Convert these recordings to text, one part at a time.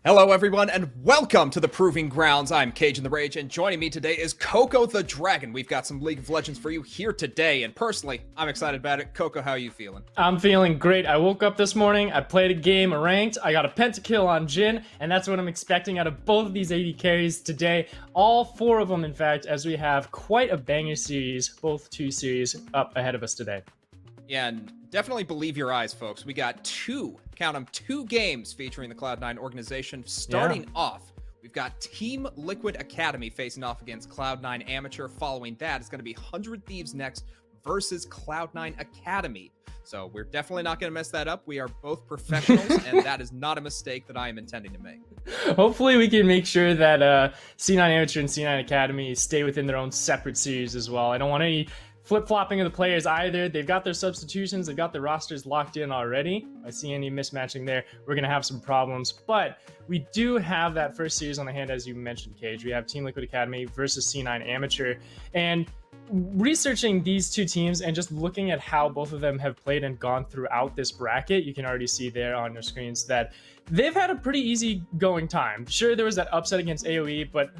Hello, everyone, and welcome to the Proving Grounds. I'm Cajun the Rage, and joining me today is Coco the Dragon. We've got some League of Legends for you here today, and personally, I'm excited about it. Coco, how are you feeling? I'm feeling great. I woke up this morning, I played a game ranked, I got a pentakill on Jhin, and that's what I'm expecting out of both of these AD carries today. All four of them, in fact, as we have quite a banger series, both two series up ahead of us today. Yeah, and definitely believe your eyes, folks. We got count them, two games featuring the Cloud9 organization. Starting off, we've got Team Liquid Academy facing off against Cloud9 Amateur. Following that, it's going to be 100 Thieves next versus Cloud9 Academy. So we're definitely not going to mess that up. We are both professionals, and that is not a mistake that I am intending to make. Hopefully we can make sure that C9 Amateur and C9 Academy stay within their own separate series as well. I don't want any flip-flopping of the players either. They've got their substitutions, they've got their rosters locked in already. If I see any mismatching there, we're going to have some problems. But we do have that first series on the hand, as you mentioned, Cage. We have Team Liquid Academy versus C9 Amateur. And researching these two teams and just looking at how both of them have played and gone throughout this bracket, you can already see there on your screens that they've had a pretty easy going time. Sure, there was that upset against AoE, but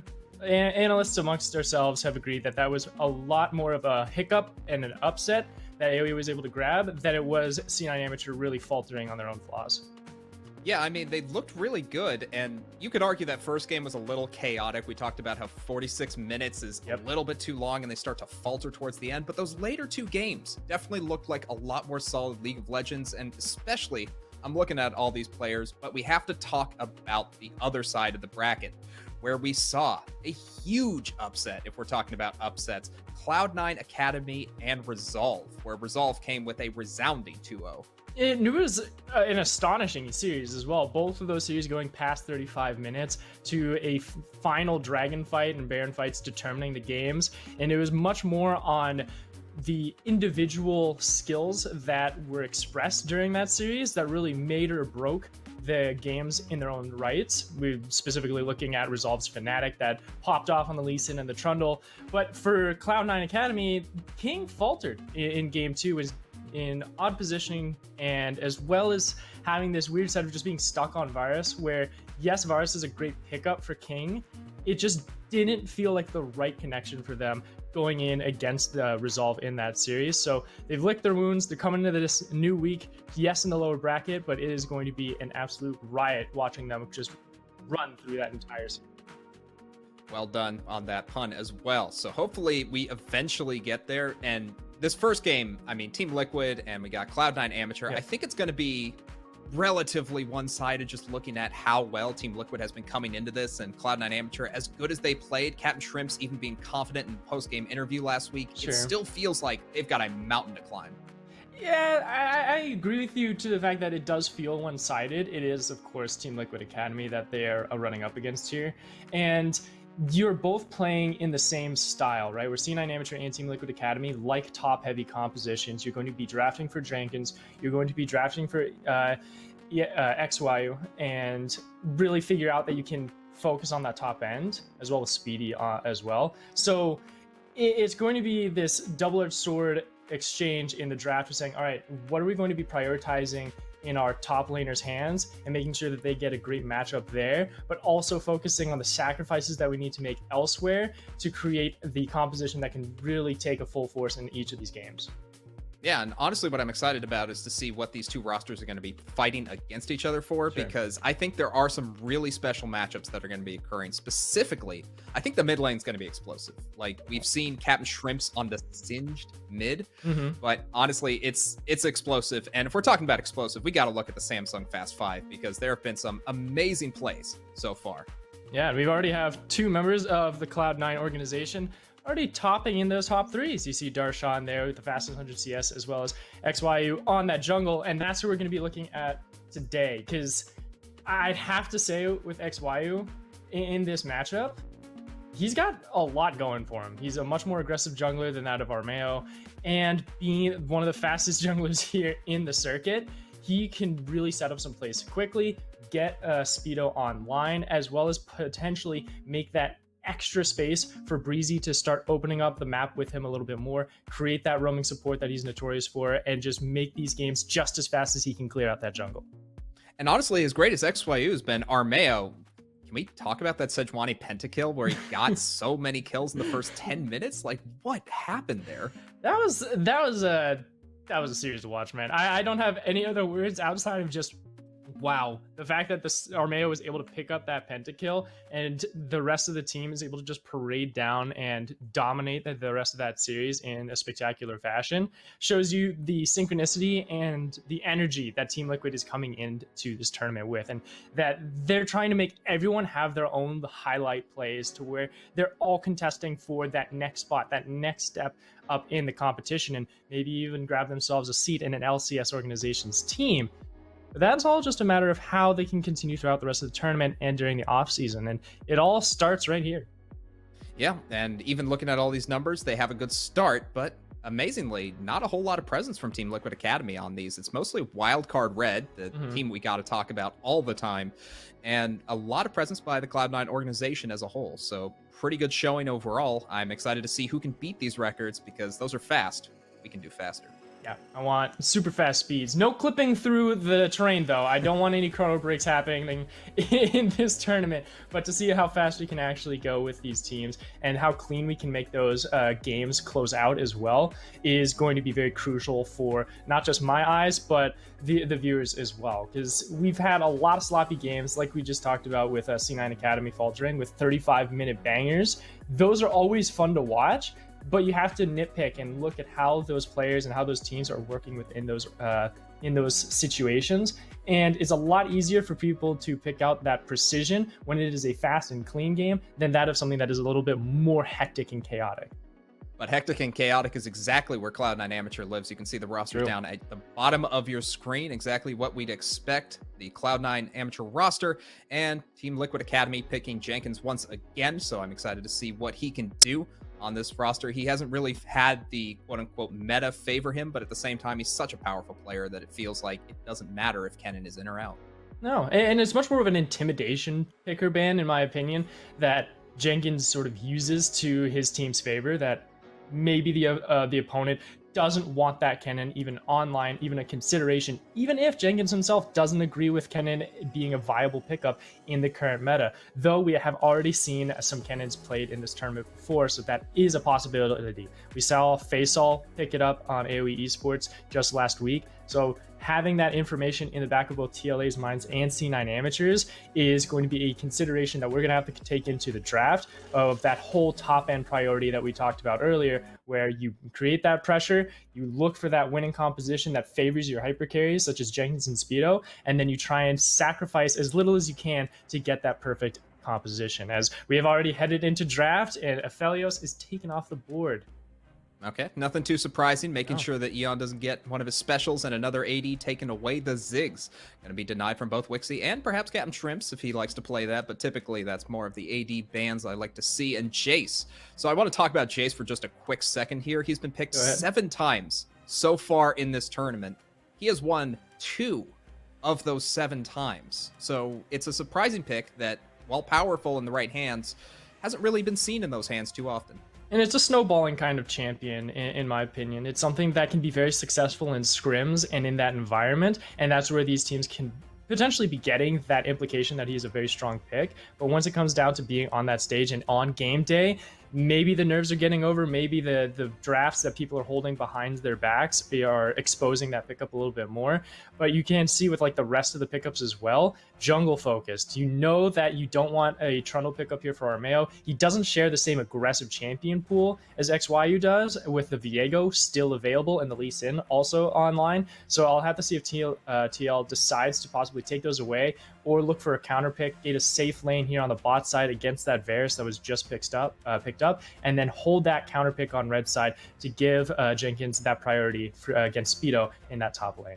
analysts amongst ourselves have agreed that that was a lot more of a hiccup and an upset that AoE was able to grab than it was C9 Amateur really faltering on their own flaws. Yeah, I mean, they looked really good, and you could argue that first game was a little chaotic. We talked about how 46 minutes is a little bit too long, and they start to falter towards the end. But those later two games definitely looked like a lot more solid League of Legends, and especially, I'm looking at all these players, but we have to talk about the other side of the bracket, where we saw a huge upset, if we're talking about upsets, Cloud9 Academy and Resolve, where Resolve came with a resounding 2-0. It was an astonishing series as well. Both of those series going past 35 minutes to a final dragon fight and baron fights determining the games. And it was much more on the individual skills that were expressed during that series that really made or broke the games in their own rights. We're specifically looking at Resolve's Fnatic that popped off on the Lee Sin and the Trundle. But for Cloud9 Academy, King faltered in game two, was in odd positioning, and as well as having this weird side of just being stuck on Varus, where yes, Varus is a great pickup for King, it just didn't feel like the right connection for them going in against the Resolve in that series. So they've licked their wounds. They're coming into this new week, yes, in the lower bracket, but it is going to be an absolute riot watching them just run through that entire series. Well done on that pun as well. So hopefully we eventually get there. And this first game, I mean, Team Liquid and we got Cloud9 Amateur. I think it's going to be relatively one-sided, just looking at how well Team Liquid has been coming into this, and Cloud9 Amateur, as good as they played, Captain Shrimps even being confident in the post-game interview last week, it still feels like they've got a mountain to climb. Yeah, I agree with you to the fact that it does feel one-sided. It is, of course, Team Liquid Academy that they are running up against here. And you're both playing in the same style, right? We're C9 Amateur and Team Liquid Academy, like top-heavy compositions. You're going to be drafting for Jenkins. You're going to be drafting for XYU and really figure out that you can focus on that top end, as well as Speedy as well. So it's going to be this double-edged sword exchange in the draft of saying, all right, what are we going to be prioritizing in our top laners' hands and making sure that they get a great matchup there, but also focusing on the sacrifices that we need to make elsewhere to create the composition that can really take a full force in each of these games. Yeah, and honestly, what I'm excited about is to see what these two rosters are going to be fighting against each other for, because I think there are some really special matchups that are going to be occurring. Specifically, I think the mid lane is going to be explosive. Like, we've seen Captain Shrimps on the singed mid, but honestly, it's explosive. And if we're talking about explosive, we got to look at the Samsung Fast 5, because there have been some amazing plays so far. Yeah, we already have two members of the Cloud9 organization already topping in those top threes. You see Darshan there with the fastest 100 CS, as well as XYU on that jungle, and that's what we're going to be looking at today, because I'd have to say with XYU in this matchup, he's got a lot going for him. He's a much more aggressive jungler than that of Armeo, and being one of the fastest junglers here in the circuit, he can really set up some plays quickly, get Speedo online, as well as potentially make that extra space for Breezy to start opening up the map with him a little bit more, create that roaming support that he's notorious for, and just make these games just as fast as he can clear out that jungle. And honestly, as great as XYU has been, Armeo, can we talk about that Sejuani pentakill where he got so many kills in the first 10 minutes? Like, what happened there? That was a series to watch, man. I don't have any other words outside of just wow. The fact that this Armeo was able to pick up that pentakill and the rest of the team is able to just parade down and dominate the rest of that series in a spectacular fashion shows you the synchronicity and the energy that Team Liquid is coming into this tournament with, and that they're trying to make everyone have their own highlight plays to where they're all contesting for that next spot, that next step up in the competition, and maybe even grab themselves a seat in an LCS organization's team. But that's all just a matter of how they can continue throughout the rest of the tournament and during the off season, and it all starts right here. Yeah, and even looking at all these numbers, they have a good start, but amazingly, not a whole lot of presence from Team Liquid Academy on these. It's mostly Wildcard Red, the team we got to talk about all the time, and a lot of presence by the Cloud9 organization as a whole. So pretty good showing overall. I'm excited to see who can beat these records because those are fast. We can do faster. Yeah, I want super fast speeds. No clipping through the terrain, though. I don't want any chrono breaks happening in this tournament, but to see how fast we can actually go with these teams and how clean we can make those games close out as well is going to be very crucial for not just my eyes, but the viewers as well. Because we've had a lot of sloppy games, like we just talked about with C9 Academy faltering with 35-minute bangers. Those are always fun to watch, but you have to nitpick and look at how those players and how those teams are working within those situations. And it's a lot easier for people to pick out that precision when it is a fast and clean game than that of something that is a little bit more hectic and chaotic. But hectic and chaotic is exactly where Cloud9 Amateur lives. You can see the roster down at the bottom of your screen, exactly what we'd expect. The Cloud9 Amateur roster and Team Liquid Academy picking Jenkins once again. So I'm excited to see what he can do on this roster. He hasn't really had the quote-unquote meta favor him, but at the same time, he's such a powerful player that it feels like it doesn't matter if Kennen is in or out. No, and it's much more of an intimidation picker ban, in my opinion, that Jenkins sort of uses to his team's favor, that maybe the opponent doesn't want that Kennen even online, even a consideration, even if Jenkins himself doesn't agree with Kennen being a viable pickup in the current meta. Though we have already seen some Kennens played in this tournament before, so that is a possibility. We saw Faisal pick it up on AoE Esports just last week, so having that information in the back of both TLA's minds and C9 Amateurs is going to be a consideration that we're going to have to take into the draft of that whole top-end priority that we talked about earlier, where you create that pressure, you look for that winning composition that favors your hyper carries, such as Jenkins and Speedo, and then you try and sacrifice as little as you can to get that perfect composition. As we have already headed into draft, and Aphelios is taken off the board. Okay, nothing too surprising. Making sure that Eon doesn't get one of his specials and another AD taken away. The Ziggs going to be denied from both Wixie and perhaps Captain Shrimps if he likes to play that, but typically that's more of the AD bans I like to see. And Jace. So I want to talk about Jace for just a quick second here. He's been picked 7 times so far in this tournament. He has won 2 of those 7 times. So it's a surprising pick that, while powerful in the right hands, hasn't really been seen in those hands too often. And it's a snowballing kind of champion, in my opinion. It's something that can be very successful in scrims and in that environment, and that's where these teams can potentially be getting that implication that he's a very strong pick. But once it comes down to being on that stage and on game day, maybe the nerves are getting over, maybe the drafts that people are holding behind their backs are exposing that pickup a little bit more. But you can see with like the rest of the pickups as well, jungle focused. You know that you don't want a Trundle pickup here for Armeo. He doesn't share the same aggressive champion pool as XYU does, with the Viego still available and the Lee Sin also online. So I'll have to see if TL decides to possibly take those away or look for a counter pick, get a safe lane here on the bot side against that Varus that was just picked up, and then hold that counter pick on red side to give Jenkins that priority against Speedo in that top lane.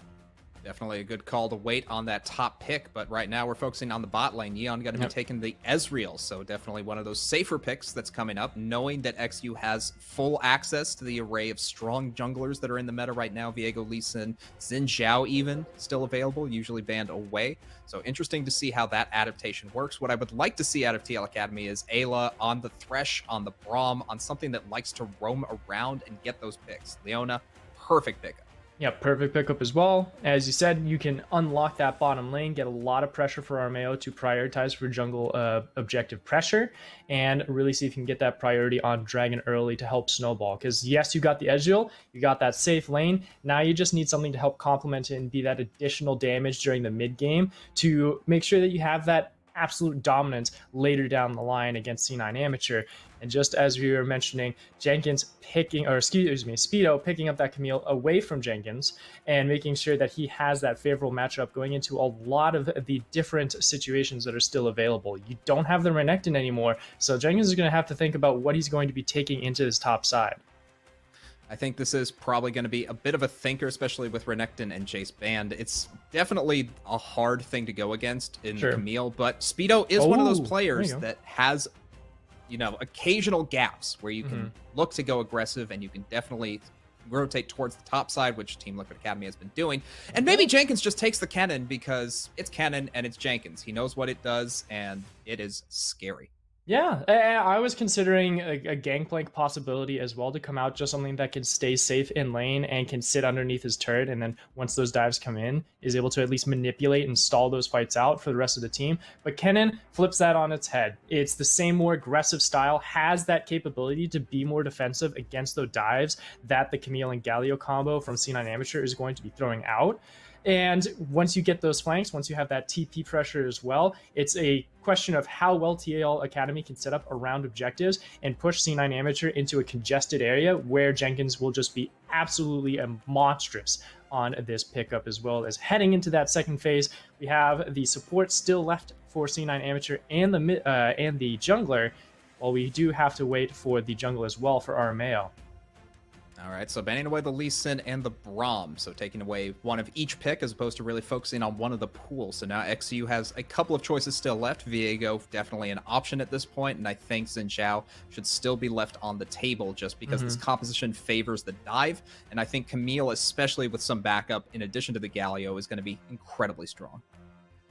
Definitely a good call to wait on that top pick, but right now we're focusing on the bot lane. Yeon going to be taking the Ezreal, so definitely one of those safer picks that's coming up, knowing that XU has full access to the array of strong junglers that are in the meta right now. Viego, Lee Sin, Xin Zhao even still available, usually banned away. So interesting to see how that adaptation works. What I would like to see out of TL Academy is Ayla on the Thresh, on the Braum, on something that likes to roam around and get those picks. Leona, perfect pickup. Yeah, perfect pickup as well. As you said, you can unlock that bottom lane, get a lot of pressure for Armeo to prioritize for jungle objective pressure, and really see if you can get that priority on Dragon early to help snowball. Because yes, you got the Ezreal, you got that safe lane. Now you just need something to help complement it and be that additional damage during the mid game to make sure that you have that absolute dominance later down the line against C9 Amateur. And just as we were mentioning, Jenkins picking, or excuse me, Speedo picking up that Camille away from Jenkins and making sure that he has that favorable matchup going into a lot of the different situations that are still available. You don't have the Renekton anymore, so Jenkins is going to have to think about what he's going to be taking into his top side. I think this is probably going to be a bit of a thinker, especially with Renekton and Jace banned. It's definitely a hard thing to go against in Camille, but Speedo is one of those players that has, you know, occasional gaps where you can look to go aggressive, and you can definitely rotate towards the top side, which Team Liquid Academy has been doing. And maybe Jenkins just takes the cannon because it's cannon and it's Jenkins. He knows what it does, and it is scary. Yeah, I was considering a gangplank possibility as well to come out, just something that can stay safe in lane and can sit underneath his turret, and then once those dives come in, is able to at least manipulate and stall those fights out for the rest of the team. But Kennen flips that on its head. It's the same more aggressive style, has that capability to be more defensive against those dives that the Camille and Galio combo from C9 Amateur is going to be throwing out. And once you get those flanks, once you have that TP pressure as well, it's a question of how well TL Academy can set up around objectives and push C9 Amateur into a congested area where Jenkins will just be absolutely monstrous on this pickup, as well as heading into that second phase. We have the support still left for C9 Amateur and the jungler, while we do have to wait for the jungle as well for Armeo. All right, so banning away the Lee Sin and the Braum, so taking away one of each pick as opposed to really focusing on one of the pools. So now XU has a couple of choices still left. Viego definitely an option at this point, and I think Xin Zhao should still be left on the table just because this composition favors the dive, and I think Camille, especially with some backup in addition to the Galio, is going to be incredibly strong.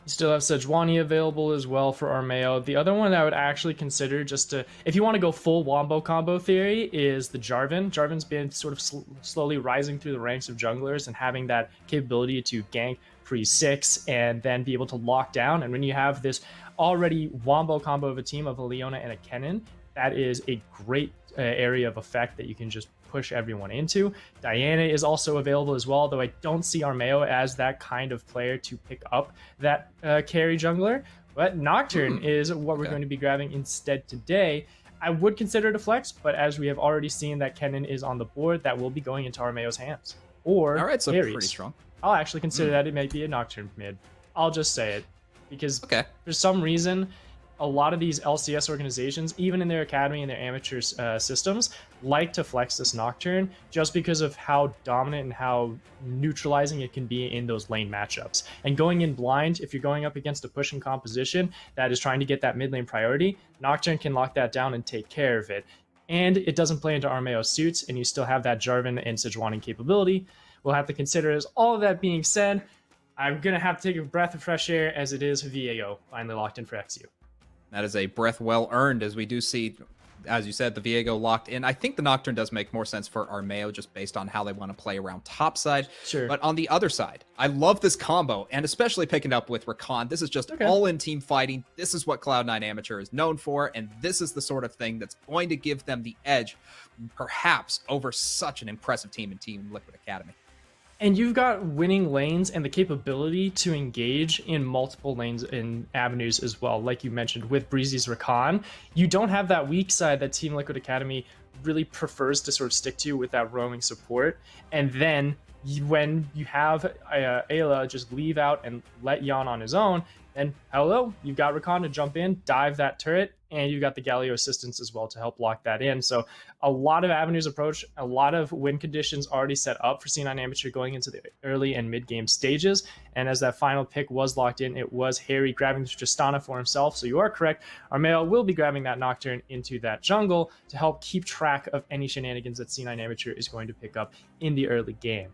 You still have Sejuani available as well for Armeo. The other one I would actually consider, just to, if you want to go full wombo combo theory, is the Jarvan. Jarvan's been sort of slowly rising through the ranks of junglers and having that capability to gank pre-6 and then be able to lock down. And when you have this already wombo combo of a team of a Leona and a Kennen, that is a great area of effect that you can just push everyone into. Diana is also available as well, though I don't see Armeo as that kind of player to pick up that carry jungler. But Nocturne is what we're going to be grabbing instead today. I would consider it a flex, but as we have already seen that Kennen is on the board, that will be going into Armeo's hands. Or all right, so Ares. pretty strong. I'll actually consider that it might be a Nocturne mid. I'll just say it, because for some reason, a lot of these LCS organizations, even in their academy and their amateur systems, like to flex this Nocturne just because of how dominant and how neutralizing it can be in those lane matchups. And going in blind, if you're going up against a pushing composition that is trying to get that mid lane priority, Nocturne can lock that down and take care of it. And it doesn't play into Armeo's suits, and you still have that Jarvan and Sejuani capability. We'll have to consider, as all of that being said, I'm going to have to take a breath of fresh air, as it is Viego finally locked in for XU. That is a breath well earned, as we do see, as you said, the Viego locked in. I think the Nocturne does make more sense for Armeo just based on how they want to play around topside. Sure. But on the other side, I love this combo, and especially picking up with Rakan. This is just all-in team fighting. This is what Cloud9 Amateur is known for, and this is the sort of thing that's going to give them the edge, perhaps, over such an impressive team in Team Liquid Academy. And you've got winning lanes and the capability to engage in multiple lanes and avenues as well. Like you mentioned with Breezy's Rakan, you don't have that weak side that Team Liquid Academy really prefers to sort of stick to with that roaming support. And then when you have Ayla just leave out and let Yan on his own, then hello, you've got Rakan to jump in, dive that turret, and you've got the Galio assistance as well to help lock that in. So a lot of avenues approach, a lot of win conditions already set up for C9 Amateur going into the early and mid-game stages. And as that final pick was locked in, it was Harry grabbing the Tristana for himself. So you are correct. Armeo will be grabbing that Nocturne into that jungle to help keep track of any shenanigans that C9 Amateur is going to pick up in the early game.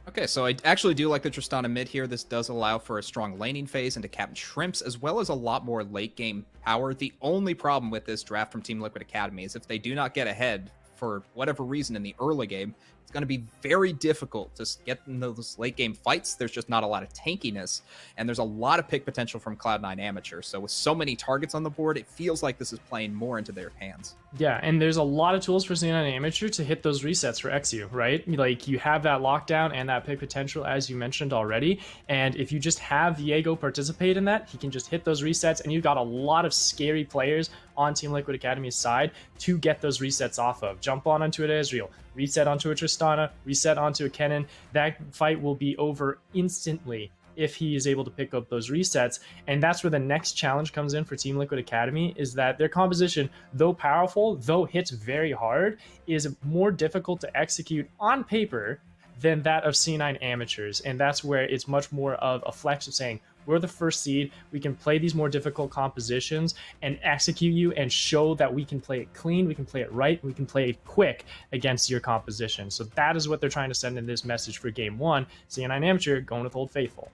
Okay, so I actually do like the Tristana mid here. This does allow for a strong laning phase into Captain Shrimps, as well as a lot more late game power. The only problem with this draft from Team Liquid Academy is if they do not get ahead for whatever reason in the early game, It's going to be very difficult to get in those late game fights. There's just not a lot of tankiness, and there's a lot of pick potential from Cloud9 Amateur. So with so many targets on the board, it feels like this is playing more into their hands. Yeah, and there's a lot of tools for C9 Amateur to hit those resets for XU, right? Like, you have that lockdown and that pick potential, as you mentioned already, and if you just have Viego participate in that, he can just hit those resets, and you've got a lot of scary players on Team Liquid Academy's side to get those resets off of. Jump onto it Ezreal, reset onto a Tristana, reset onto a Kennen. That fight will be over instantly if he is able to pick up those resets. And that's where the next challenge comes in for Team Liquid Academy, is that their composition, though powerful, though hits very hard, is more difficult to execute on paper than that of C9 Amateurs. And that's where it's much more of a flex of saying, we're the first seed, we can play these more difficult compositions and execute you and show that we can play it clean, we can play it right, we can play it quick against your composition. So that is what they're trying to send in this message for game one. C9 Amateur going with Old Faithful.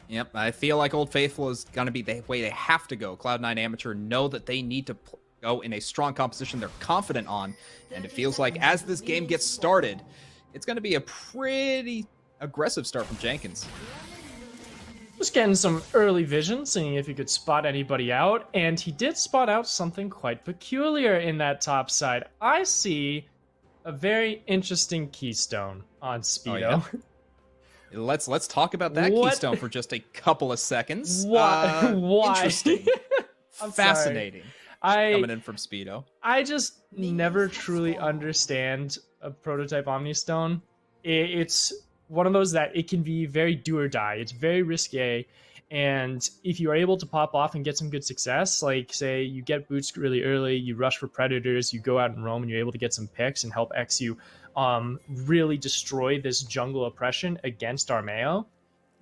Yep, I feel like Old Faithful is going to be the way they have to go. Cloud9 Amateur know that they need to go in a strong composition they're confident on, and it feels like as this game gets started, it's going to be a pretty aggressive start from Jenkins. Just getting some early vision, seeing if he could spot anybody out, and he did spot out something quite peculiar in that top side. I see a very interesting keystone on Speedo. Oh, yeah? Let's talk about that keystone for just a couple of seconds. Why? Interesting. Fascinating. Coming in from Speedo. I just never truly understand a prototype Omnistone. It's one of those that it can be very do or die. It's very risque, and if you are able to pop off and get some good success, like say you get boots really early, you rush for predators, you go out and roam, and you're able to get some picks and help XU really destroy this jungle oppression against Armeo,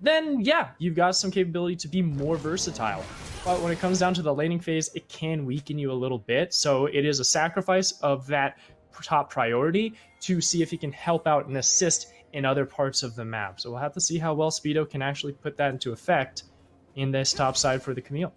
then yeah, you've got some capability to be more versatile. But when it comes down to the laning phase, it can weaken you a little bit, so it is a sacrifice of that top priority to see if he can help out and assist in other parts of the map. So we'll have to see how well Speedo can actually put that into effect in this top side for the Camille.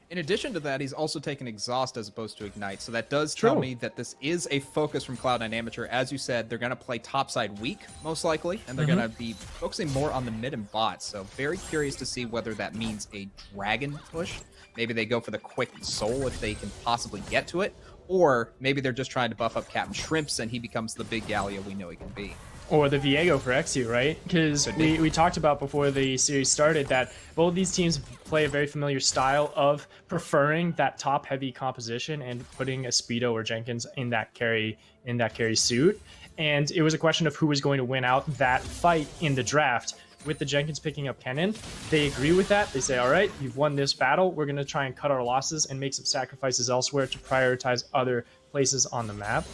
In addition to that, he's also taken Exhaust as opposed to Ignite, so that does tell me that this is a focus from Cloud9 Amateur. As you said, they're going to play topside weak, most likely, and they're going to be focusing more on the mid and bot, so very curious to see whether that means a Dragon push. Maybe they go for the quick Soul if they can possibly get to it, or maybe they're just trying to buff up Captain Shrimps and he becomes the big Galio we know he can be. Or the Viego for XU, right? Because we talked about before the series started that both these teams play a very familiar style of preferring that top-heavy composition and putting a Speedo or Jenkins in that carry suit. And it was a question of who was going to win out that fight in the draft. With the Jenkins picking up Kennen, they agree with that. They say, all right, you've won this battle. We're going to try and cut our losses and make some sacrifices elsewhere to prioritize other places on the map.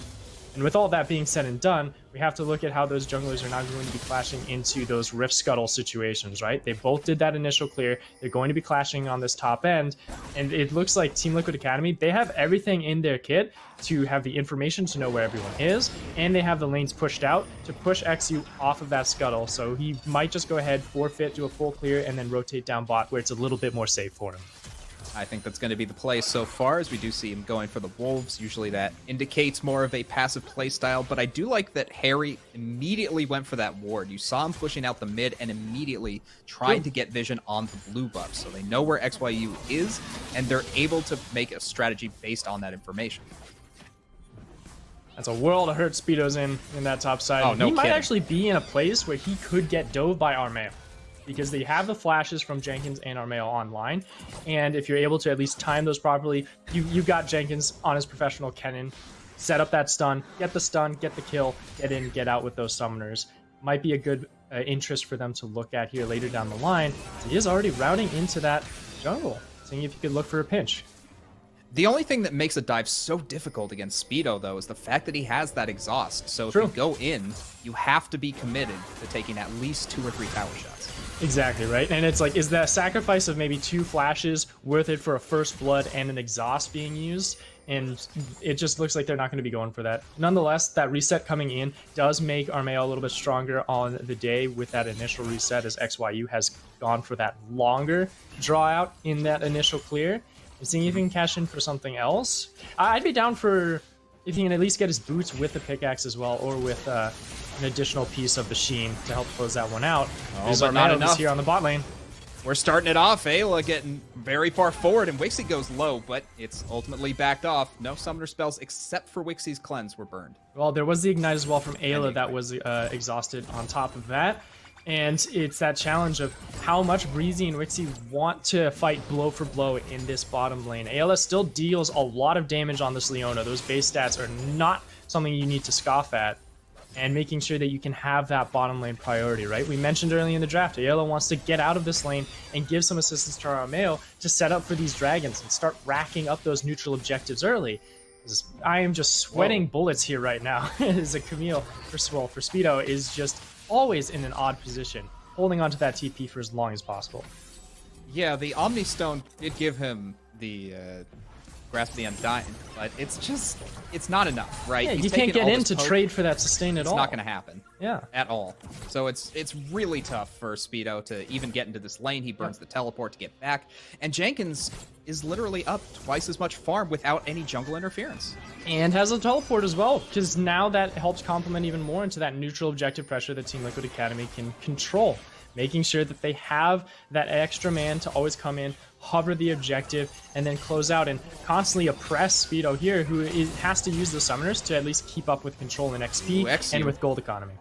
And with all that being said and done, we have to look at how those junglers are now going to be clashing into those Rift Scuttle situations, right? They both did that initial clear. They're going to be clashing on this top end. And it looks like Team Liquid Academy, they have everything in their kit to have the information to know where everyone is. And they have the lanes pushed out to push XU off of that Scuttle. So he might just go ahead, forfeit, do a full clear, and then rotate down bot where it's a little bit more safe for him. I think that's going to be the play so far, as we do see him going for the Wolves. Usually that indicates more of a passive play style, but I do like that Harry immediately went for that ward. You saw him pushing out the mid and immediately trying to get vision on the blue buff, so they know where XYU is, and they're able to make a strategy based on that information. That's a world of hurt Speedo's in that top side. Oh, no he might kidding. actually be in a place where he could get dove by Armeo, because they have the flashes from Jenkins and Armeo online, and if you're able to at least time those properly, you've got Jenkins on his professional Kennen, set up that stun, get the kill, get in, get out with those summoners. Might be a good interest for them to look at here later down the line. He is already routing into that jungle, seeing if he could look for a pinch. The only thing that makes a dive so difficult against Speedo, though, is the fact that he has that exhaust. So if you go in, you have to be committed to taking at least 2 or 3 tower shots. Exactly, right? And it's like, is the sacrifice of maybe 2 flashes worth it for a first blood and an exhaust being used? And it just looks like they're not going to be going for that. Nonetheless, that reset coming in does make Armeo a little bit stronger on the day with that initial reset, as XYU has gone for that longer draw out in that initial clear. And seeing if he can cash in for something else. I'd be down for if he can at least get his boots with the pickaxe as well, or with an additional piece of the sheen to help close that one out. Oh, but not enough. Here on the bot lane. We're starting it off. Ayla getting very far forward, and Wixie goes low, but it's ultimately backed off. No summoner spells except for Wixie's cleanse were burned. Well, there was the ignite as well from Ayla that was exhausted on top of that. And it's that challenge of how much Breezy and Wixie want to fight blow for blow in this bottom lane. Ayla still deals a lot of damage on this Leona. Those base stats are not something you need to scoff at. And making sure that you can have that bottom lane priority, right? We mentioned early in the draft, Ayla wants to get out of this lane and give some assistance to Armeo to set up for these dragons and start racking up those neutral objectives early. I am just sweating bullets here right now. As a Camille, for Speedo, is just always in an odd position, holding onto that TP for as long as possible. Yeah, the Omni Stone did give him the Grasp of the Undying, but it's not enough, right? Yeah, you can't get in to trade for that sustain at all. It's not going to happen. Yeah. At all. So it's really tough for Speedo to even get into this lane. He burns the teleport to get back. And Jenkins is literally up twice as much farm without any jungle interference. And has a teleport as well, because now that helps complement even more into that neutral objective pressure that Team Liquid Academy can control. Making sure that they have that extra man to always come in, hover the objective, and then close out and constantly oppress Speedo here, who has to use the summoners to at least keep up with control and XP and with gold economy.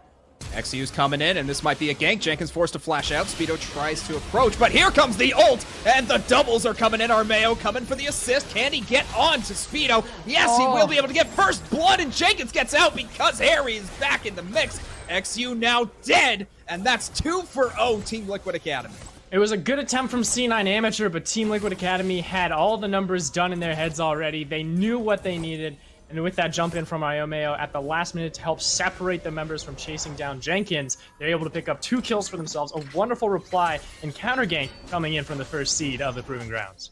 XU's coming in, and this might be a gank. Jenkins forced to flash out. Speedo tries to approach, but here comes the ult, and the doubles are coming in. Armeo coming for the assist. Can he get on to Speedo? Yes, he will be able to get first blood, and Jenkins gets out because Harry is back in the mix. XU now dead, and that's 2-0 Team Liquid Academy. It was a good attempt from C9 Amateur, but Team Liquid Academy had all the numbers done in their heads already. They knew what they needed, and with that jump in from Armeo at the last minute to help separate the members from chasing down Jenkins, they're able to pick up 2 kills for themselves, a wonderful reply and counter gank coming in from the first seed of the Proving Grounds.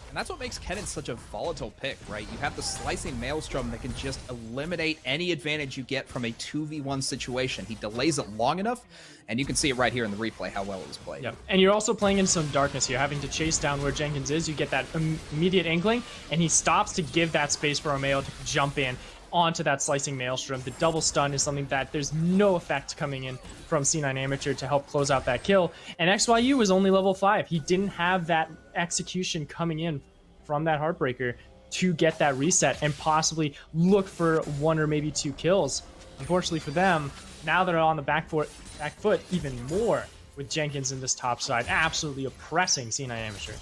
And that's what makes Kennen such a volatile pick, right? You have the Slicing Maelstrom that can just eliminate any advantage you get from a 2v1 situation. He delays it long enough, and you can see it right here in the replay how well it was played. Yep. And you're also playing in some darkness here, having to chase down where Jenkins is. You get that immediate inkling, and he stops to give that space for Armeo to jump in onto that Slicing Maelstrom. The double stun is something that there's no effect coming in from C9 Amateur to help close out that kill. And XYU was only level 5. He didn't have that execution coming in from that Heartbreaker to get that reset and possibly look for 1 or maybe 2 kills. Unfortunately for them, now they're on the back foot even more with Jenkins in this top side, absolutely oppressing C9 Amateur.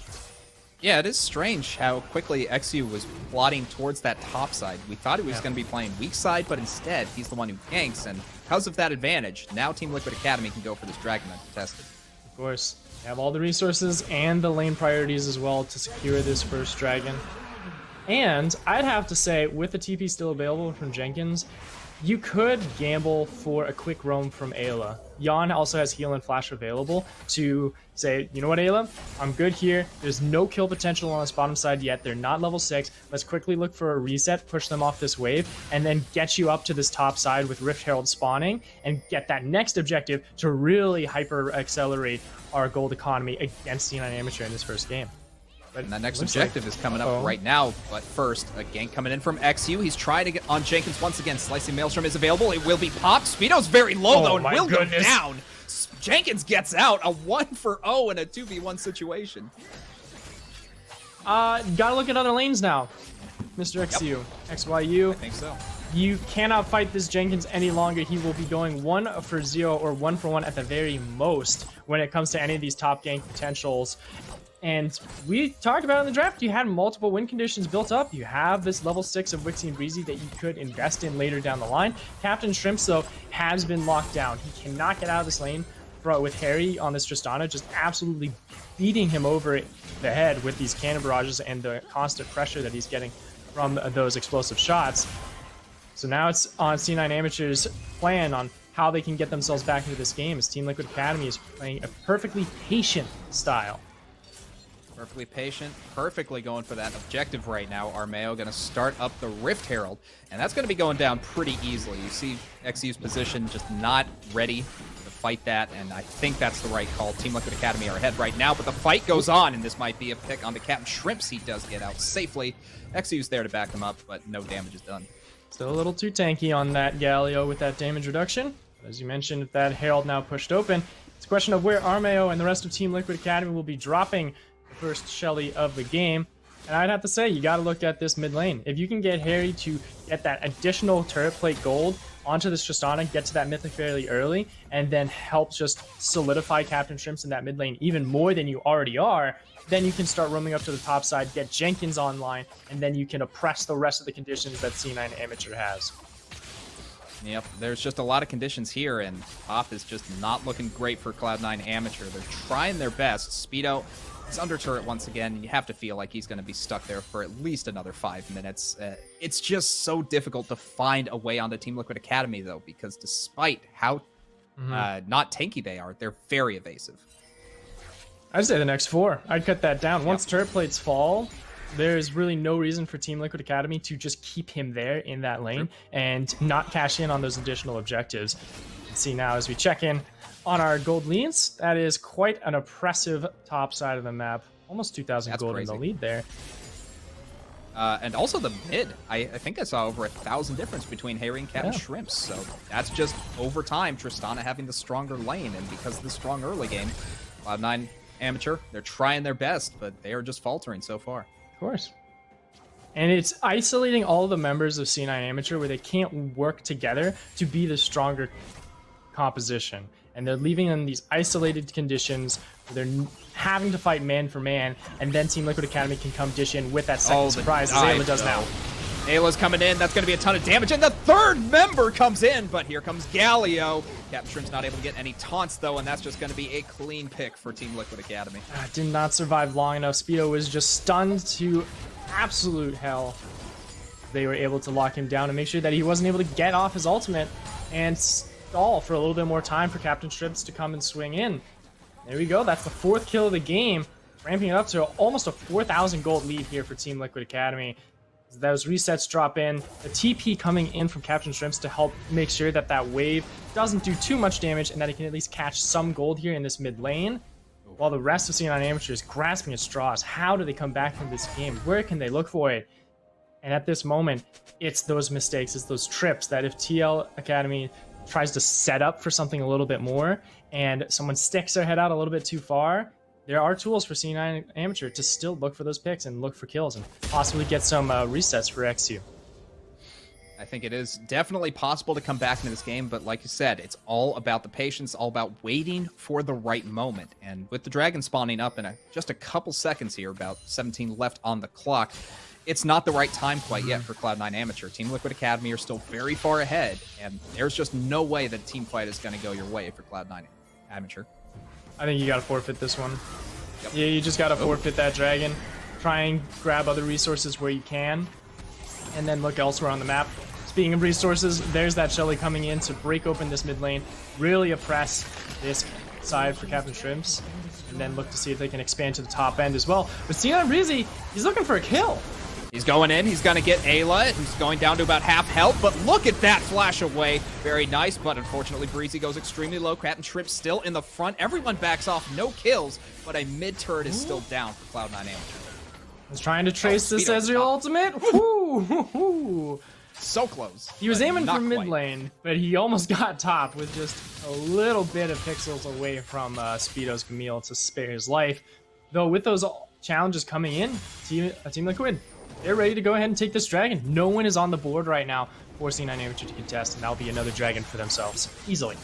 Yeah, it is strange how quickly XU was plotting towards that top side. We thought he was going to be playing weak side, but instead, he's the one who ganks, and because of that advantage, now Team Liquid Academy can go for this Dragon uncontested. Of course, they have all the resources and the lane priorities as well to secure this first Dragon. And I'd have to say, with the TP still available from Jenkins, you could gamble for a quick roam from Ayla. Jan also has heal and flash available to say, you know what, Ayla, I'm good here. There's no kill potential on this bottom side yet. They're not level 6. Let's quickly look for a reset, push them off this wave, and then get you up to this top side with Rift Herald spawning and get that next objective to really hyper accelerate our gold economy against C9 Amateur in this first game. And that next objective is coming up right now, but first, a gank coming in from XU. He's trying to get on Jenkins once again. Slicing Maelstrom is available. It will be popped. Speedo's very low, though, and will go down. Jenkins gets out. A 1-0 in a 2v1 situation. Gotta look at other lanes now, Mr. XU. Yep. XYU. I think so. You cannot fight this Jenkins any longer. He will be going 1-for-0 or 1-for-1 at the very most when it comes to any of these top gank potentials. And we talked about in the draft, you had multiple win conditions built up. You have this level 6 of Wixie and Breezy that you could invest in later down the line. Captain Shrimps, though, has been locked down. He cannot get out of this lane with Harry on this Tristana, just absolutely beating him over the head with these cannon barrages and the constant pressure that he's getting from those explosive shots. So now it's on C9 Amateur's plan on how they can get themselves back into this game, as Team Liquid Academy is playing a perfectly patient style. Perfectly patient, perfectly going for that objective right now. Armeo going to start up the Rift Herald, and that's going to be going down pretty easily. You see XU's position just not ready to fight that, and I think that's the right call. Team Liquid Academy are ahead right now, but the fight goes on, and this might be a pick on the Captain Shrimps. He does get out safely. XU's there to back him up, but no damage is done. Still a little too tanky on that Galio with that damage reduction. As you mentioned, with that Herald now pushed open, it's a question of where Armeo and the rest of Team Liquid Academy will be dropping the first Shelly of the game. And I'd have to say, you got to look at this mid lane. If you can get Harry to get that additional turret plate gold onto this Tristana, get to that mythic fairly early, and then help just solidify Captain Shrimps in that mid lane even more than you already are, then you can start roaming up to the top side, get Jenkins online, and then you can oppress the rest of the conditions that C9 Amateur has. Yep, there's just a lot of conditions here, and top is just not looking great for Cloud9 Amateur. They're trying their best. Speedo is under turret once again, and you have to feel like he's going to be stuck there for at least another 5 minutes. It's just so difficult to find a way onto Team Liquid Academy, though, because despite how not tanky they are, they're very evasive. I'd say the next 4. I'd cut that down. Once turret plates fall, there's really no reason for Team Liquid Academy to just keep him there in that lane and not cash in on those additional objectives. You can see now as we check in on our gold leads, that is quite an oppressive top side of the map. Almost 2,000 gold crazy in the lead there. And also the mid. I think I saw over 1,000 difference between Harry and Captain Shrimps. So that's just over time, Tristana having the stronger lane. And because of the strong early game, Cloud9 Amateur, they're trying their best, but they are just faltering so far. Of course. And it's isolating all the members of C9 Amateur where they can't work together to be the stronger composition. And they're leaving them in these isolated conditions where they're having to fight man for man, and then Team Liquid Academy can come dish in with that second surprise, as Ayla does now. Ayla's coming in, that's going to be a ton of damage, and the third member comes in, but here comes Galio. Captain Shrimp's not able to get any taunts, though, and that's just going to be a clean pick for Team Liquid Academy. Did not survive long enough. Speedo was just stunned to absolute hell. They were able to lock him down and make sure that he wasn't able to get off his ultimate and stall for a little bit more time for Captain Shrimps to come and swing in. There we go. That's the 4th kill of the game, ramping it up to almost a 4,000 gold lead here for Team Liquid Academy. As those resets drop in, the TP coming in from Captain Shrimps to help make sure that that wave doesn't do too much damage and that it can at least catch some gold here in this mid lane, while the rest of C9 Amateur is grasping at straws. How do they come back from this game? Where can they look for it? And at this moment, it's those mistakes, it's those trips that if TL Academy tries to set up for something a little bit more and someone sticks their head out a little bit too far, there are tools for C9 Amateur to still look for those picks and look for kills and possibly get some resets for XU. I think it is definitely possible to come back into this game, but like you said, it's all about the patience, all about waiting for the right moment. And with the dragon spawning up in just a couple seconds here, about 17 left on the clock, it's not the right time quite yet for Cloud9 Amateur. Team Liquid Academy are still very far ahead, and there's just no way that team fight is going to go your way for Cloud9 Amateur. I think you gotta forfeit this one. Yep. Yeah, you just gotta forfeit that dragon. Try and grab other resources where you can, and then look elsewhere on the map. Speaking of resources, there's that Shelly coming in to break open this mid lane, really oppress this side for Captain Shrimps, and then look to see if they can expand to the top end as well. But C9 Breezy, he's looking for a kill. He's going in, he's gonna get Ayla, who's going down to about half health, but look at that flash away. Very nice, but unfortunately Breezy goes extremely low. Captain Shrimp still in the front. Everyone backs off, no kills, but a mid turret is still down for Cloud9 Amateur. I was trying to trace this Ezreal ultimate. Woo! So close. He was aiming for mid lane, but he almost got top with just a little bit of pixels away from Speedo's Camille to spare his life. Though with those challenges coming in, Team Liquid, they're ready to go ahead and take this dragon. No one is on the board right now for C9 Amateur to contest, and that'll be another dragon for themselves, easily.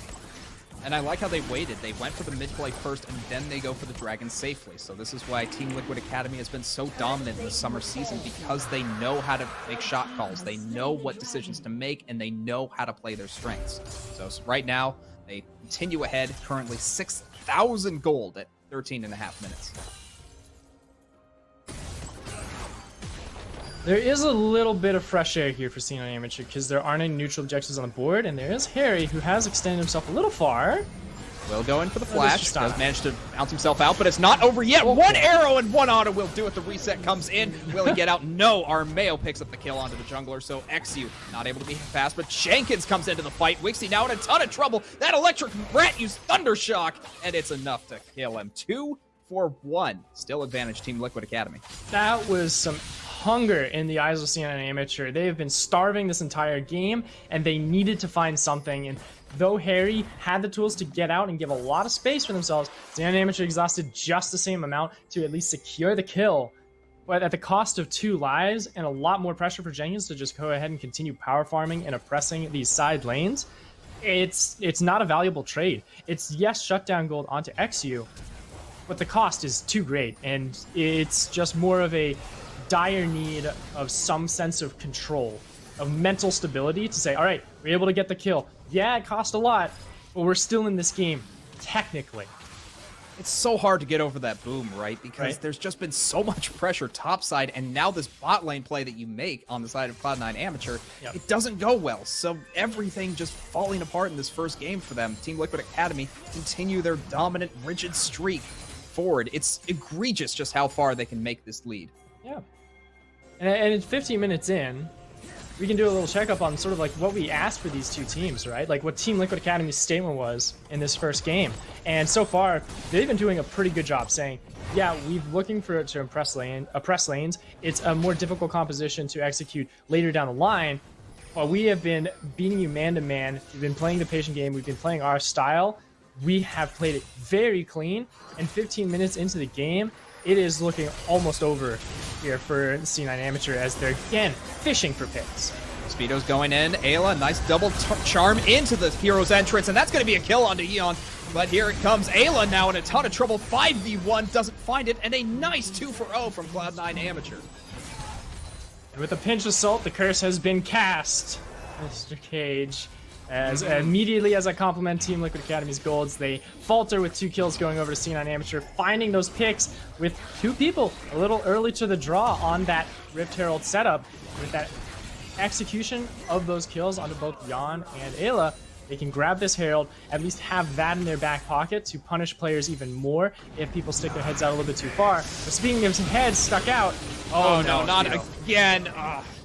And I like how they waited. They went for the mid play first, and then they go for the dragon safely. So this is why Team Liquid Academy has been so dominant in the summer season, because they know how to make shot calls. They know what decisions to make, and they know how to play their strengths. So right now, they continue ahead, currently 6,000 gold at 13.5 minutes. There is a little bit of fresh air here for C9 Amateur because there aren't any neutral objectives on the board, and there is Harry, who has extended himself a little far. Will go in for the flash. Does manage to bounce himself out, but it's not over yet. One arrow and one auto will do it. The reset comes in. Will he get out? No. Armeo picks up the kill onto the jungler, so XU not able to be fast, but Jenkins comes into the fight. Wixie now in a ton of trouble. That electric rat used Thunder Shock, and it's enough to kill him. 2 1-for-1. Still advantage Team Liquid Academy. That was some hunger in the eyes of C9 Amateur. They have been starving this entire game, and they needed to find something. And though Harry had the tools to get out and give a lot of space for themselves, C9 Amateur exhausted just the same amount to at least secure the kill. But at the cost of 2 lives and a lot more pressure for Jenkins to just go ahead and continue power farming and oppressing these side lanes, it's not a valuable trade. It's, yes, shutdown gold onto XU, but the cost is too great, and it's just more of a dire need of some sense of control, of mental stability to say, all right, we're able to get the kill. Yeah, it cost a lot, but we're still in this game, technically. It's so hard to get over that boom, right? Because there's just been so much pressure topside, and now this bot lane play that you make on the side of Cloud9 Amateur, it doesn't go well. So everything just falling apart in this first game for them. Team Liquid Academy continue their dominant, rigid streak forward. It's egregious just how far they can make this lead. Yeah. And it's 15 minutes in, we can do a little checkup on sort of like what we asked for these two teams, right? Like what Team Liquid Academy's statement was in this first game. And so far, they've been doing a pretty good job saying, yeah, we're looking for it to oppress lanes. It's a more difficult composition to execute later down the line. But we have been beating you man-to-man. We've been playing the patient game. We've been playing our style. We have played it very clean. And 15 minutes into the game, it is looking almost over here for C9 Amateur as they're, again, fishing for picks. Speedo's going in. Ayla, nice double charm into the hero's entrance, and that's going to be a kill onto Eon. But here it comes. Ayla now in a ton of trouble. 5v1, doesn't find it, and a nice 2-for-0 from Cloud9 Amateur. And with a pinch of salt, the curse has been cast. Mr. Cage. As immediately as I compliment Team Liquid Academy's golds, they falter with 2 kills going over to C9 Amateur, finding those picks with 2 people a little early to the draw on that Rift Herald setup. With that execution of those kills onto both Jan and Ayla, they can grab this Herald, at least have that in their back pocket to punish players even more if people stick their heads out a little bit too far. But speaking of heads stuck out, oh no, not again.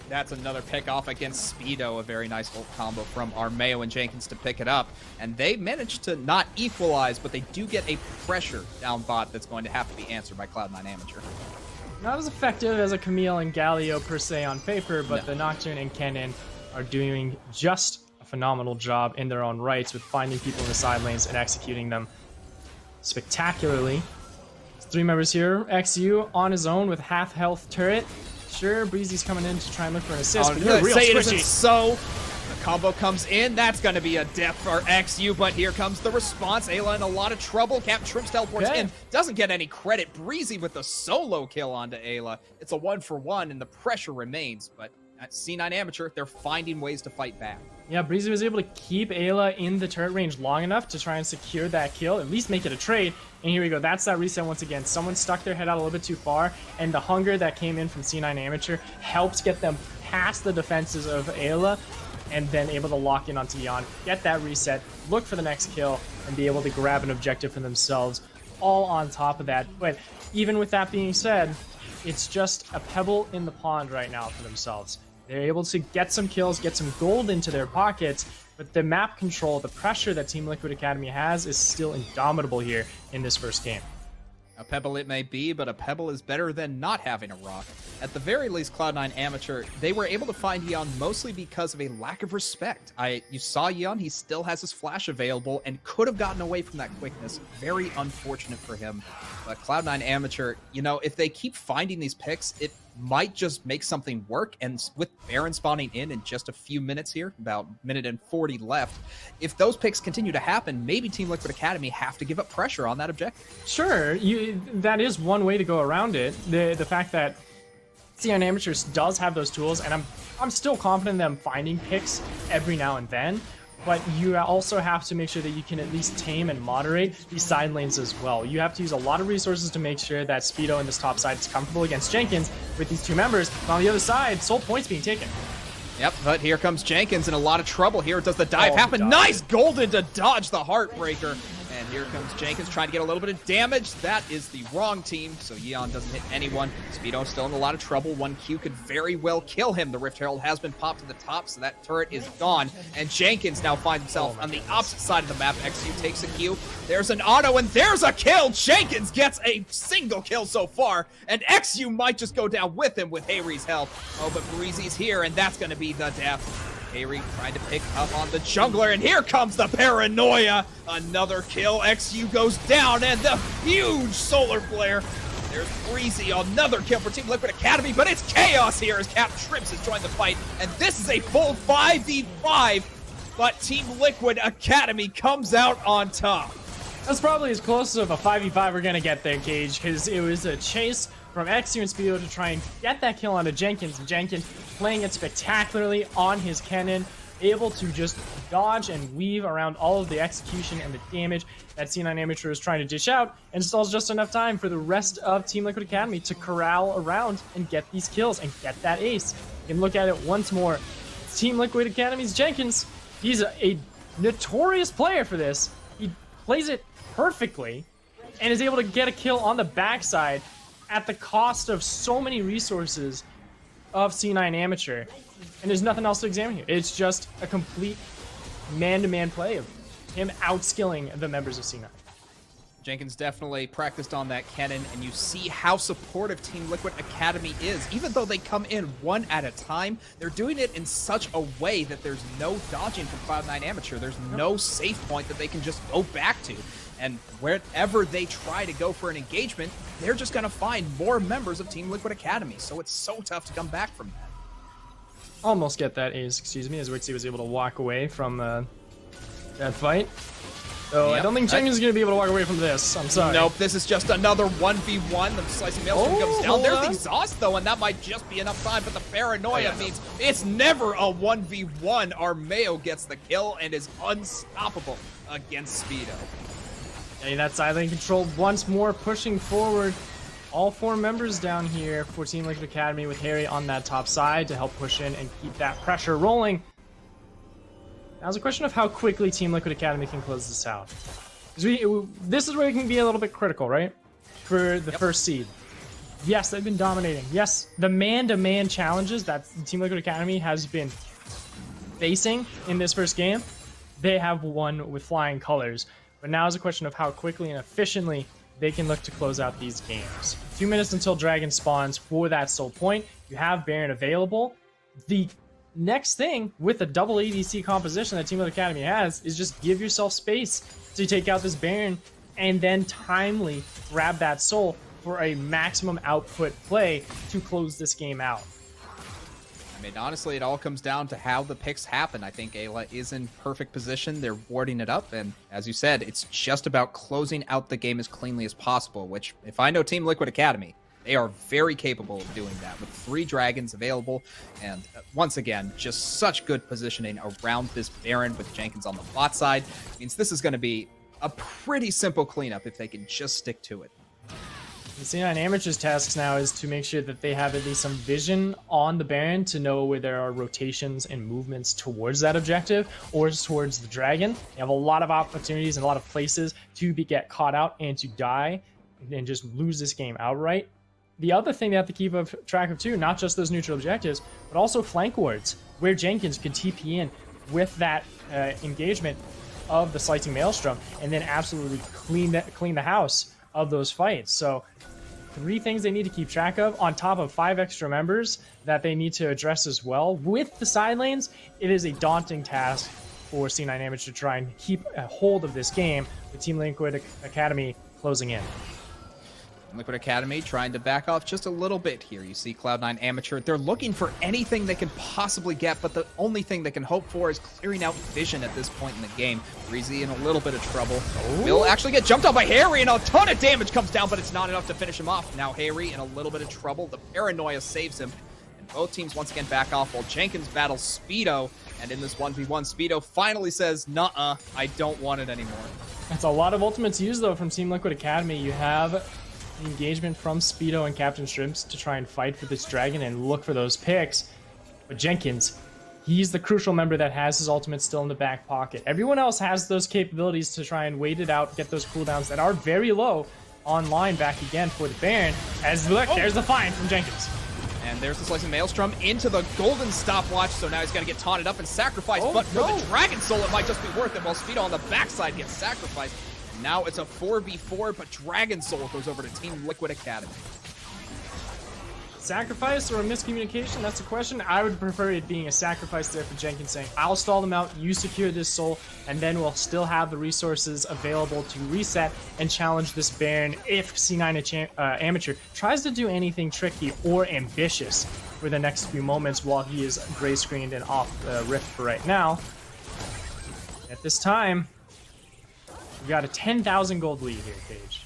That's another pick off against Speedo. A very nice ult combo from Armeo and Jenkins to pick it up. And they managed to not equalize, but they do get a pressure down bot that's going to have to be answered by Cloud9 Amateur. Not as effective as a Camille and Galio per se on paper, but the Nocturne and Kennen are doing just a phenomenal job in their own rights with finding people in the side lanes and executing them spectacularly. 3 members here. XU on his own with half health turret. Sure, Breezy's coming in to try and look for an assist, but you're real say squishy. It isn't so. The combo comes in. That's going to be a death for XU, but here comes the response. Ayla in a lot of trouble. Captain Trips teleports in. Doesn't get any credit. Breezy with the solo kill onto Ayla. It's a 1-for-1, and the pressure remains, but at C9 Amateur, they're finding ways to fight back. Yeah, Breezy was able to keep Ayla in the turret range long enough to try and secure that kill, at least make it a trade. And here we go. That's that reset once again. Someone stuck their head out a little bit too far, and the hunger that came in from C9 Amateur helps get them past the defenses of Ayla and then able to lock in onto Jan, get that reset, look for the next kill, and be able to grab an objective for themselves, all on top of that. But even with that being said, it's just a pebble in the pond right now for themselves. They're able to get some kills, get some gold into their pockets, but the map control, the pressure that Team Liquid Academy has is still indomitable here in this first game. A pebble it may be, but a pebble is better than not having a rock. At the very least, Cloud9 Amateur, they were able to find Yeon mostly because of a lack of respect. You saw Yeon, he still has his flash available and could have gotten away from that quickness. Very unfortunate for him. But Cloud9 Amateur, you know, if they keep finding these picks, it might just make something work. And with Baron spawning in just a few minutes here, about a minute and 40 left, if those picks continue to happen, maybe Team Liquid Academy have to give up pressure on that objective. Sure, that is one way to go around it. The fact that C9 Amateurs does have those tools, and I'm still confident in them finding picks every now and then, but you also have to make sure that you can at least tame and moderate these side lanes as well. You have to use a lot of resources to make sure that Speedo in this top side is comfortable against Jenkins with these 2 members, but on the other side, Soul Point's being taken. Yep, but here comes Jenkins in a lot of trouble here. Does the dive happen? Nice golden to dodge the Heartbreaker. And And here comes Jenkins trying to get a little bit of damage. That is the wrong team, so Yeon doesn't hit anyone. Speedo still in a lot of trouble. 1Q could very well kill him. The Rift Herald has been popped to the top, so that turret is gone. And Jenkins now finds himself on the opposite side of the map. XU takes a Q. There's an auto, and there's a kill! Jenkins gets a single kill so far, and XU might just go down with him with Hayri's help. Oh, but Breezy's here, and that's going to be the death. Hayri trying to pick up on the jungler, and here comes the paranoia. Another kill. XU goes down, and the huge solar flare. There's Breezy, another kill for Team Liquid Academy, but it's chaos here as Cap Trips has joined the fight, and this is a full 5v5, but Team Liquid Academy comes out on top. That's probably as close of a 5v5 we're gonna get there, Gage, because it was a chase from XU and Speedo to try and get that kill onto Jenkins. Jenkins playing it spectacularly on his cannon, able to just dodge and weave around all of the execution and the damage that C9 Amateur is trying to dish out, and stalls just enough time for the rest of Team Liquid Academy to corral around and get these kills and get that ace. You can look at it once more. Team Liquid Academy's Jenkins, he's a notorious player for this. He plays it perfectly and is able to get a kill on the backside at the cost of so many resources of C9 Amateur. And there's nothing else to examine here. It's just a complete man-to-man play of him outskilling the members of C9. Jenkins definitely practiced on that cannon, and you see how supportive Team Liquid Academy is. Even though they come in one at a time, they're doing it in such a way that there's no dodging from Cloud9 Amateur. There's no safe point that they can just go back to. And wherever they try to go for an engagement, they're just going to find more members of Team Liquid Academy. So it's so tough to come back from that. Almost get that ace, excuse me, as Wixie was able to walk away from that fight. So yep. I don't think Jenkins is going to be able to walk away from this. I'm sorry. Nope, this is just another 1v1. The Slicing Maelstrom comes down. There's the exhaust, though, and that might just be enough time, but the paranoia means it's never a 1v1. Armeo gets the kill and is unstoppable against Speedo. Okay, that side lane control once more, pushing forward. All four members down here for Team Liquid Academy with Harry on that top side to help push in and keep that pressure rolling. Now it's a question of how quickly Team Liquid Academy can close this out. This is where we can be a little bit critical, right? For the first seed. Yes, they've been dominating. Yes, the man-to-man challenges that Team Liquid Academy has been facing in this first game, they have won with flying colors. But now is a question of how quickly and efficiently they can look to close out these games. 2 minutes until Dragon spawns for that soul point. You have Baron available. The next thing with the double ADC composition that Team Liquid Academy has is just give yourself space to take out this Baron and then timely grab that soul for a maximum output play to close this game out. I mean, honestly, it all comes down to how the picks happen. I think Ayla is in perfect position. They're warding it up. And as you said, it's just about closing out the game as cleanly as possible, which, if I know Team Liquid Academy, they are very capable of doing that with 3 dragons available. And once again, just such good positioning around this Baron with Jenkins on the bot side. It means this is going to be a pretty simple cleanup if they can just stick to it. The C9 Amateur's tasks now is to make sure that they have at least some vision on the Baron to know where there are rotations and movements towards that objective or towards the Dragon. They have a lot of opportunities and a lot of places to get caught out and to die and just lose this game outright. The other thing they have to keep track of too, not just those neutral objectives, but also flank wards, where Jenkins could TP in with that engagement of the Slicing Maelstrom and then absolutely clean the house of those fights. So 3 things they need to keep track of on top of 5 extra members that they need to address as well. With the side lanes, it is a daunting task for C9 Amateur to try and keep a hold of this game with Team Liquid Academy closing in. Liquid Academy trying to back off just a little bit here. You see Cloud9 Amateur. They're looking for anything they can possibly get, but the only thing they can hope for is clearing out vision at this point in the game. Breezy in a little bit of trouble. Will actually get jumped on by Harry, and a ton of damage comes down, but it's not enough to finish him off. Now Harry in a little bit of trouble. The paranoia saves him, and both teams once again back off while Jenkins battles Speedo, and in this 1v1, Speedo finally says, nuh-uh, I don't want it anymore. That's a lot of ultimates used, though, from Team Liquid Academy. You have engagement from Speedo and Captain Shrimps to try and fight for this Dragon and look for those picks. But Jenkins, He's the crucial member that has his ultimate still in the back pocket. Everyone else has those capabilities to try and wait it out, get those cooldowns that are very low online back again for the Baron. As look, there's the find from Jenkins. And there's the slicing Maelstrom into the golden stopwatch, so now he's got to get taunted up and sacrificed, but for the Dragon Soul, it might just be worth it, while Speedo on the backside gets sacrificed. And now it's a 4v4, but Dragon Soul goes over to Team Liquid Academy. Sacrifice or a miscommunication? That's the question. I would prefer it being a sacrifice there for Jenkins, saying, I'll stall them out, you secure this soul, and then we'll still have the resources available to reset and challenge this Baron if C9 Amateur tries to do anything tricky or ambitious for the next few moments while he is gray screened and off the rift for right now. At this time, we got a 10,000 gold lead here, Paige.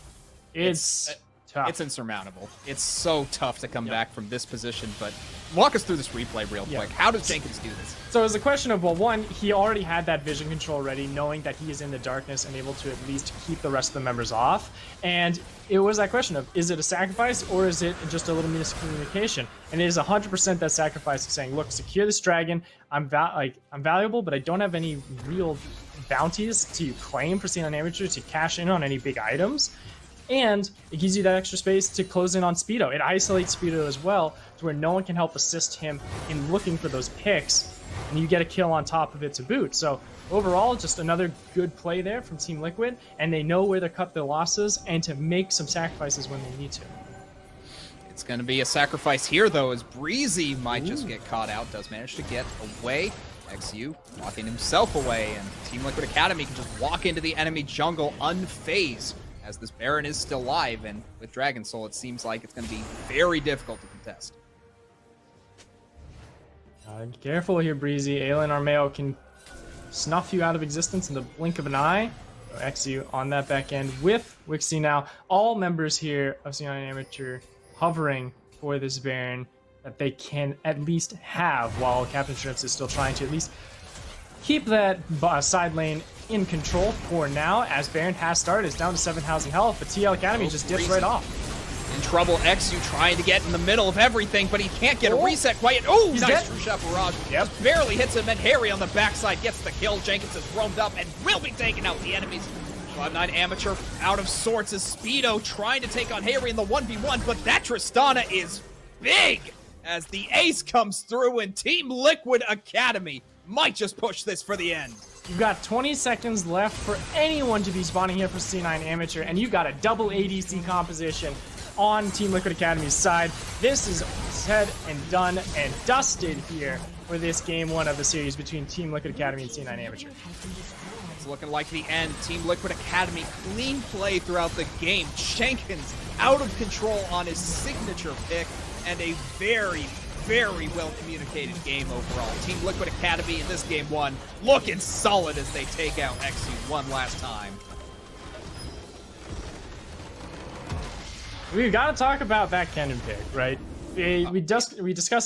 It's tough. It's insurmountable. It's so tough to come back from this position, but walk us through this replay real quick. How does Jenkins do this? So it's a question of, well, one, he already had that vision control ready, knowing that he is in the darkness and able to at least keep the rest of the members off. And it was that question of, is it a sacrifice or is it just a little miscommunication? And it is 100% that sacrifice of saying, look, secure this dragon. I'm valuable, but I don't have any real bounties to claim for C9 Amateur to cash in on any big items. And it gives you that extra space to close in on Speedo. It isolates Speedo as well, to where no one can help assist him in looking for those picks, and you get a kill on top of it to boot. So overall, just another good play there from Team Liquid, and they know where to cut their losses and to make some sacrifices when they need to. It's going to be a sacrifice here, though, as Breezy might just get caught out. Does manage to get away. XU walking himself away, and Team Liquid Academy can just walk into the enemy jungle unfazed, as this Baron is still live, and with Dragon Soul, it seems like it's going to be very difficult to contest. Careful here, Breezy. Aelin Armeo can snuff you out of existence in the blink of an eye. So XU on that back end with Wixie now. All members here of C9 Amateur hovering for this Baron that they can at least have, while Captain Shrimps is still trying to at least keep that side lane in control for now, as Baron has started. It's down to 7,000 health, but TL Academy just dips right off. In trouble, XU trying to get in the middle of everything, but he can't get a reset quite. Oh, nice true shot barrage. Just barely hits him, and Harry on the backside gets the kill. Jenkins is roamed up and will be taking out the enemies. Cloud9 Amateur out of sorts as Speedo trying to take on Harry in the 1v1, but that Tristana is big as the ace comes through, and Team Liquid Academy might just push this for the end. You've got 20 seconds left for anyone to be spawning here for C9 Amateur, and you've got a double ADC composition on Team Liquid Academy's side. This is said and done and dusted here for this game one of the series between Team Liquid Academy and C9 Amateur. It's looking like the end. Team Liquid Academy, clean play throughout the game. Jenkins out of control on his signature pick, and a very, very well communicated game overall. Team Liquid Academy in this game one looking solid as they take out XU one last time. We've got to talk about that cannon pick, right? We discussed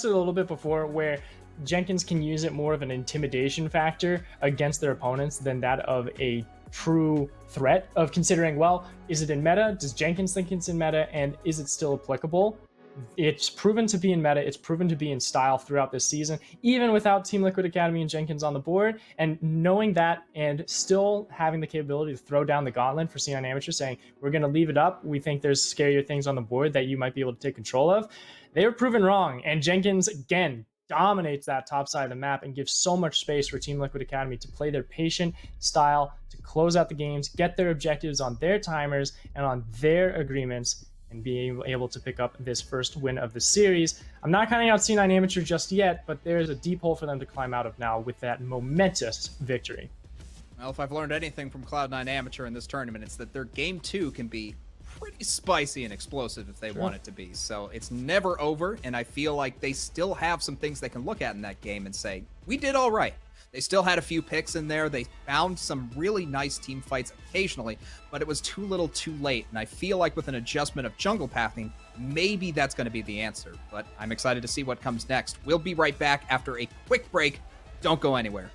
it a little bit before, where Jenkins can use it more of an intimidation factor against their opponents than that of a true threat of considering, well, is it in meta? Does Jenkins think it's in meta? And is it still applicable? It's proven to be in meta. It's proven to be in style throughout this season, even without Team Liquid Academy and Jenkins on the board. And knowing that and still having the capability to throw down the gauntlet for C9 Amateur, saying, we're going to leave it up. We think there's scarier things on the board that you might be able to take control of. They were proven wrong. And Jenkins, again, dominates that top side of the map and gives so much space for Team Liquid Academy to play their patient style, to close out the games, get their objectives on their timers and on their agreements, and being able to pick up this first win of the series. I'm not counting out C9 Amateur just yet, but there's a deep hole for them to climb out of now with that momentous victory. Well, if I've learned anything from Cloud9 Amateur in this tournament, it's that their game 2 can be pretty spicy and explosive if they want it to be. So it's never over, and I feel like they still have some things they can look at in that game and say, we did all right. They still had a few picks in there. They found some really nice team fights occasionally, but it was too little too late. And I feel like with an adjustment of jungle pathing, maybe that's going to be the answer. But I'm excited to see what comes next. We'll be right back after a quick break. Don't go anywhere.